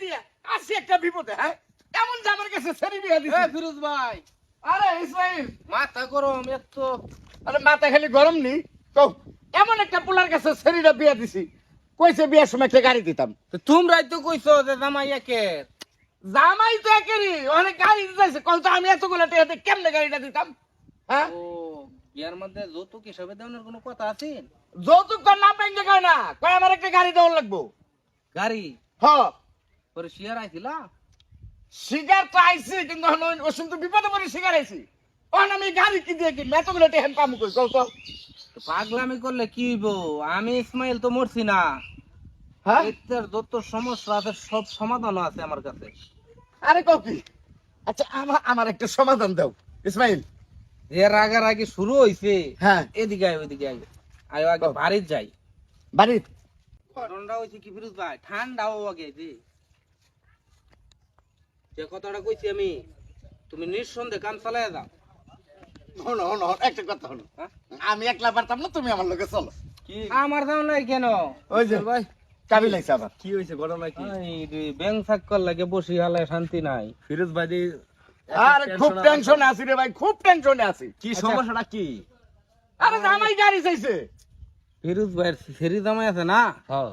দিয়া আসি একটা বিপদে। হ্যাঁ, এমন জামার কাছে ছেড়ে বিয়া দিছি। ফিরোজ ভাই, আরে ইসমাইল, মাথা গরম এত। আরে মাথা খালি গরম নি তো, এমন একটা পোলার কাছে ছেড়ে বিয়া দিছি, কইছে বিয়ার সময় একটা গাড়ি দিতাম। তো তোমরাই তো কইছো যে জামাই একের। জামাই তো একেরই, অনেক গাড়ি দিতেছে, কল তো আমি এতগুলো টেহাতে কেমনে গাড়িটা দিতাম? হ্যাঁ, ও, বিয়ার মধ্যে যৌতুক হিসাবে দেওয়ার কোনো কথা আছে? যৌতুক তো না পাইলে কয় না, কয় আমার একটা গাড়ি দেওয়ার লাগবো। গাড়ি হ, পরে শেয়ার আইছিলা? শিকার তো আইছি, কিন্তু ওসম তো বিপদে পড়ে শিকার আইছি। অন আমি গাড়ি কি দিয়ে কিনবো, এতগুলো টেহান পামু কই কল তো? তো পাগলামি করলে কি হইব? আমি ইসমাইল তো মরছি না। হ্যাঁ, এটার যত সমস্যা আছে সব সমাধান আছে আমার কাছে। আরে কও কি? আচ্ছা আমার আমার একটা সমাধান দাও ইসমাইল। যে রাগারাগি শুরু হইছে, হ্যাঁ, এদিকে আয় ওইদিকে আয়, আয় আগে বাড়ির যাই। বাড়ি ঠান্ডা হইছে কি ফিরোজ ভাই? ঠান্ডা ও আগে যে কথাটা কইছি আমি, তুমি নিঃসন্দেহে কাম চালায় যাও। হনো হনো, একটা কথা হলো, হ্যাঁ? আমি একলা পারতাম না, তুমি আমার লগে চলো। কি আমার দাম নাই কেন? ওই যে ভাই, চাবি লাগছে আবার। কি হয়েছে ঘটনা কি? ব্যাংক সাক্কর লাগে বসি হালায় শান্তি নাই। ফিরোজ ভাই আরে খুব টেনশনে আছি রে ভাই, খুব টেনশনে আছি। কি সমস্যাটা কি? আরে জামাই গাড়ি চাইছে। ফিরোজ ভাইয়ের ফেরি জামাই আছে না, হ্যাঁ,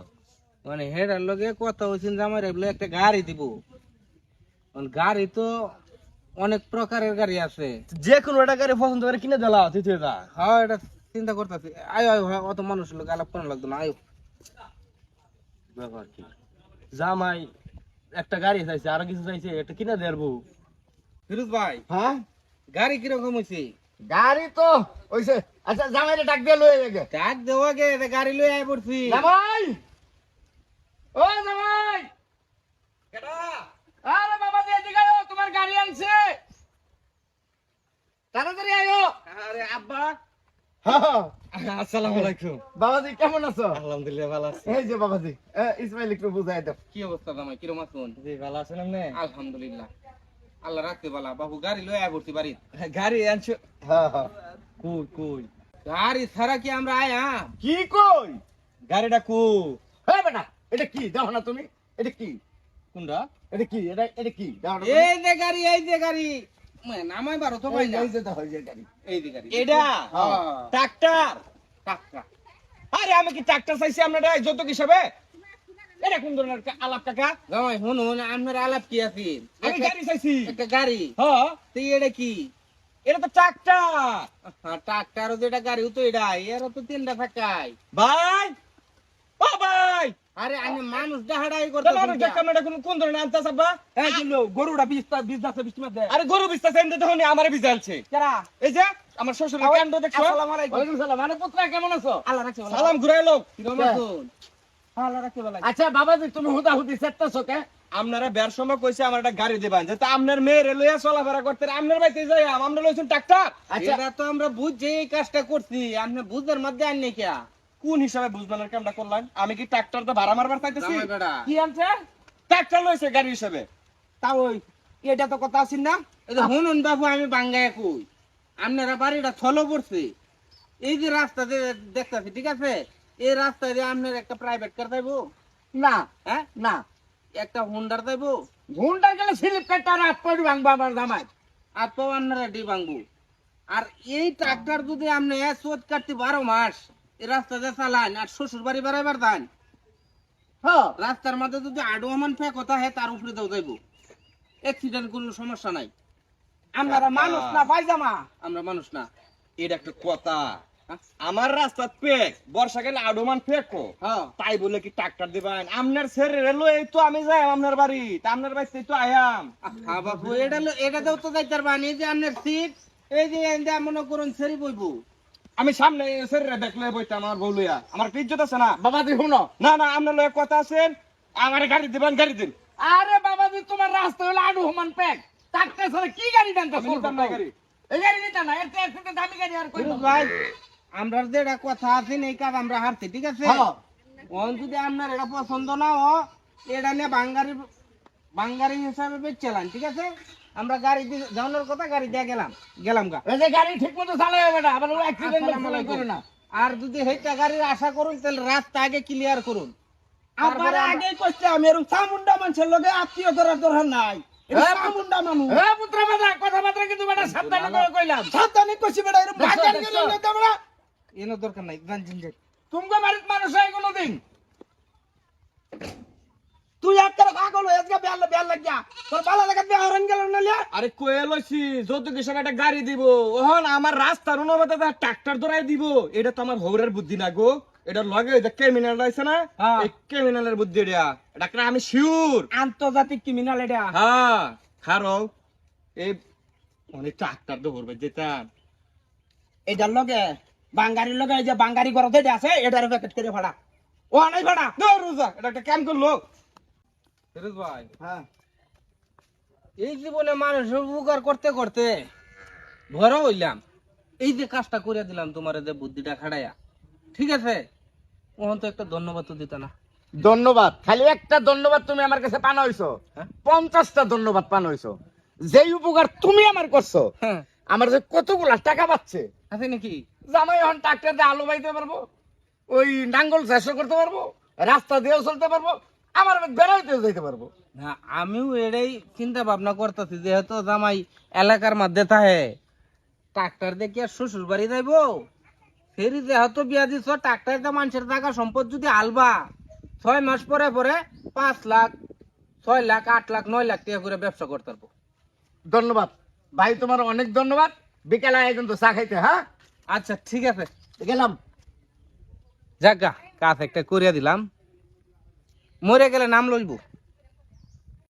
মানে হেডার লগে কথা হয়েছেন জামাই বলে একটা গাড়ি দিব। গাড়ি তো অনেক প্রকারের গাড়ি আছে। যে কোনো একটা গাড়ি পছন্দ করে কিনে দিলা তুই যা। হ্যাঁ, এটা চিন্তা করতেছি। আয় আয়, অত মানুষ লোক আলাপ করানো লাগতো না। আয়ো, ব্যাপার কি? জামাই একটা গাড়ি চাইছে, আরো কিছু চাইছে, এটা কিনে দেবো। ফিরোজ ভাই, হ্যাঁ, গাড়ি কিরকম হয়েছে? গাড়ি তো হইছে। আচ্ছা জামাইরে ডাক দিয়ে লয়ে গে। ডাক দেওয়া গে, গাড়ি লই আয় পড়ছি। জামাই, ও জামাই, আরে বাবা দিয়ে এদিকে আয়ো, তোমার গাড়ি আনছে, তাড়াতাড়ি আয়ো। আরে আব্বা, হ্যাঁ, আসসালামু আলাইকুম। বাবাজি কেমন আছো? আলহামদুলিল্লাহ ভালো আছি। এই যে বাবাজি, ইসমাইল একটু বুঝাই দাও। কি অবস্থা জামাই, কিরকম আছেন? জি ভালো আছেন আপনি? আলহামদুলিল্লাহ, আল্লাহ রাখতে বালা। বাবু গাড়ি লই আয় পড়ছি বাড়ি। গাড়ি আনছো? হ্যাঁ হ্যাঁ, কই কই গাড়ি ছাড়া কি আমরা আয়া? কি কই? গাড়িটা কো? হ্যাঁ বেটা, এটা কি দাও না তুমি? এটা কি? কোনটা? এটা কি? এটা কি দাও না? এই যে গাড়ি, এই যে গাড়ি, মানে নামাই বারো তো ভাই না। এই যে দাও, এই যে গাড়ি। এই যে গাড়ি, এটা হ্যাঁ, ট্রাক্টর? টাকা। আরে আমি কি ট্রাক্টর চাইছি আপনারা যৌতুক হিসাবে? এটা কোন ধরনের আলাপ কাকা? জামাই শুনুন, আপনার আলাপ কি আছে? আমি গাড়ি চাইছি। একটা গাড়ি, হ্যাঁ, তুই এটা কি? এটা তো ট্রাক্টর। হ্যাঁ, টাকারও যেটা গাড়ি তো এটা, এরও তো তিনটা থাকাই। ভাই, ও ভাই, আরে আমি মানুষ ডাহাডাই তোমার করতে ক্যামেরা কোন ধরনের আনতাছ আব্বা? এই কিলো গরুটা বিজদাসে বিস্তি মাঝে। আরে গরু বিস্তার চাইতে তখন আমারে বিজালছে। কেরা? এই যে আমার শ্বশুরের কাণ্ড দেখছো? আসসালামু আলাইকুম। ওয়ালাইকুম সালাম। মানে পুত্র কেমন আছো? আল্লাহ রাখছে ভালো। সালাম ঘুরাই লোক। কিরকম আছেন? আল্লাহ রাখছে ভালো। আচ্ছা বাবাজি, তুমি হুদাহুদি সেটতেছো কে? আপনারা বের সময় কইছে আমার একটা গাড়ি দিবেন, যাতে আপনার মেয়ের লইয়া চলাফেরা করতে আপনার বাড়িতে যাই আমরা লইছেন ট্রাক্টর। আচ্ছা এটা তো আমরা বুঝে এই কাজটা করছি, আপনি বুঝের মধ্যে আননি কিয়া? কোন হিসাবে বুঝবেন কেমটা করলাম? আমি কি ট্রাক্টর তো ভাড়া মারবার চাইতেছি? জামাই বেটা, কি আনছে? ট্রাক্টর লইছে গাড়ি হিসাবে। তা ওই এটা তো কথা আছেন না? এই যে শুনুন বাবু, আমি বাঙ্গায় কই, আপনারা বাড়িটা ছলো পড়ছে। এই যে রাস্তা যে দেখতেছি, ঠিক আছে, এই রাস্তায় যে আপনার একটা প্রাইভেট কার যাইবো, না হ্যাঁ, না, একটা হুন্ডার যাইবো, ঘুমটা গেলে স্লিপ কাটটা রাত পড়ি ভাঙবো আমার জামাই। আর তো আপনারা ডি ভাঙবো। আর এই ট্রাক্টর যদি আপনি চোদ কাটতে 12 মাস এই রাস্তা দিয়ে চালান আর শ্বশুর বাড়ি বেড়াইবার দেন, হ্যাঁ, রাস্তার মধ্যে যদি আডোয়ামান ফে কথা হয় তার উপরে দাও যাইবো, অ্যাক্সিডেন্ট কোনো সমস্যা নাই। আপনারা মানুষ না পায়জামা। আমরা মানুষ না। এটা একটা কথা। আমার রাস্তা পেক, বর্ষাকালে আডোমান ফেকো, হ্যাঁ, তাই বলে কি ট্রাক্টর দিবেন? আপনার ছেড়ে লই তো আমি যাই আপনার বাড়ি, তা আপনার বাড়িতে তো আয়াম। হ্যাঁ বাবু, এটা দেও তো যাইতার বানি যে আপনার সিট, এই যে এন্দা মনে করুন সেরি বইবো। আমি সামনে ছেড়ে দেখলে বইতাম আমার বউ লইয়া, আমার কি ইজ্জত আছে না? বাবাজি শুনো, না না, আপনার লইয়া কথা আছেন, আমার গাড়ি দিবেন, গাড়ি দিন। আরে বাবাজি তোমার রাস্তা হলো আডু হমান প্যাক, টাকতে ছাড়া কি গাড়ি টানতে আমি নিতাম না গাড়ি। এই গাড়ি নিতে না, এর থেকে দামি গাড়ি আর কই? ফিরোজ ভাই, আমরা যেটা কথা আছে এই কাজ আমরা হারছি, ঠিক আছে? হ্যাঁ, ওন যদি আপনার এটা পছন্দ না ও, এটা নিয়ে বাঙ্গারি হিসাবে বেচলাম, ঠিক আছে? আমরা গাড়ি দিয়ে যাওয়ার কথা, গাড়ি দিয়ে গেলাম গা। এই যে গাড়ি ঠিক মতো চালাবে বেটা, আবার অ্যাক্সিডেন্ট আসসালামু আলাইকুম। করে না। আর যদি হেটা গাড়ির আশা করুন তাহলে রাস্তা আগে ক্লিয়ার করুন। আবার আগে কইতে আমি এরকম চামুন্ডা মানুষের লগে আত্মীয় করার দরকার নাই এটা চামুন্ডা মানুষ পুত্র বাদা কথাবার্তা কিন্তু বেটা সাবধানে করে কইলাম। সাবধানে কইছি বেটা এরকম ভাগান দেখছো, গেলে না তোমরা এনো দরকার নাই জানজিন যাই তুমি বাড়ির মানুষ হয় কোনোদিন তুই একটা পাগল হয়ে আজকে বেল বেল লাগিয়া তোর বালা লাগা বে হরন গেল না লিয়া আরে কয়ে লইছি যত কিসব একটা গাড়ি দিব ওহন আমার রাস্তার অনুমতি ট্রাক্টর ধরাই দিব এটা তো আমার হৌরের বুদ্ধি না গো এটা লগে যে ক্রিমিনাল আছে না হ্যাঁ। এই ক্রিমিনালের বুদ্ধি এটা এটা আমি শিওর আন্তর্জাতিক ক্রিমিনাল এটা হ্যাঁ খারো এই অনেক ট্রাক্টর তো ভরবে যেতাম এটার লগে বাঙ্গারির লগে এই যে বাঙ্গারি গরতে আছে এটার প্যাকেট করে ভাড়া ও নাই ভাড়া রোজা এটা একটা কাম করলো ফিরোজ ভাই হ্যাঁ এই জীবনে মানুষের উপকার করতে করতে ভরা হইলাম এই যে কাজটা করে দিলাম তোমার যে বুদ্ধিটা খাড়াইয়া ঠিক আছে ওহন তো একটা ধন্যবাদ তো দিত না ধন্যবাদ, খালি একটা ধন্যবাদ তুমি আমার কাছে পানো হইছো, হ্যাঁ? 50টা ধন্যবাদ পানো হইছো। যেই উপকার তুমি আমার করছো, হ্যাঁ আমার যে কতগুলা টাকা পাচ্ছে, আছে নাকি জামাই এখন ট্রাক্টর দিয়ে আলু বাইতে পারবো, ওই নাঙ্গল চাষও করতে পারবো, রাস্তা দিয়েও চলতে পারবো, আমার বেড়াইতেও যেতে পারবো। না আমিও এটাই চিন্তা ভাবনা করতেছি যেহেতু জামাই এলাকার মধ্যে থাকে ট্রাক্টর দেখি আর শ্বশুর বাড়ি যাইবো ফেরি যেহেতু বিয়া দিছ ট্রাক্টর দিয়ে মানুষের টাকা সম্পদ যদি আলবা 6 মাস পরে পরে 5 লাখ 6 লাখ 8 লাখ 9 লাখ টাকা করে ব্যবসা করতে পারবো ধন্যবাদ ভাই, তোমার অনেক ধন্যবাদ। বিকেলে আয় কিন্তু চা খাইতে। হ্যাঁ, আচ্ছা ঠিক আছে গেলাম। যাক গা, কাজ একটা করিয়া দিলাম মরে গেলে নাম লইব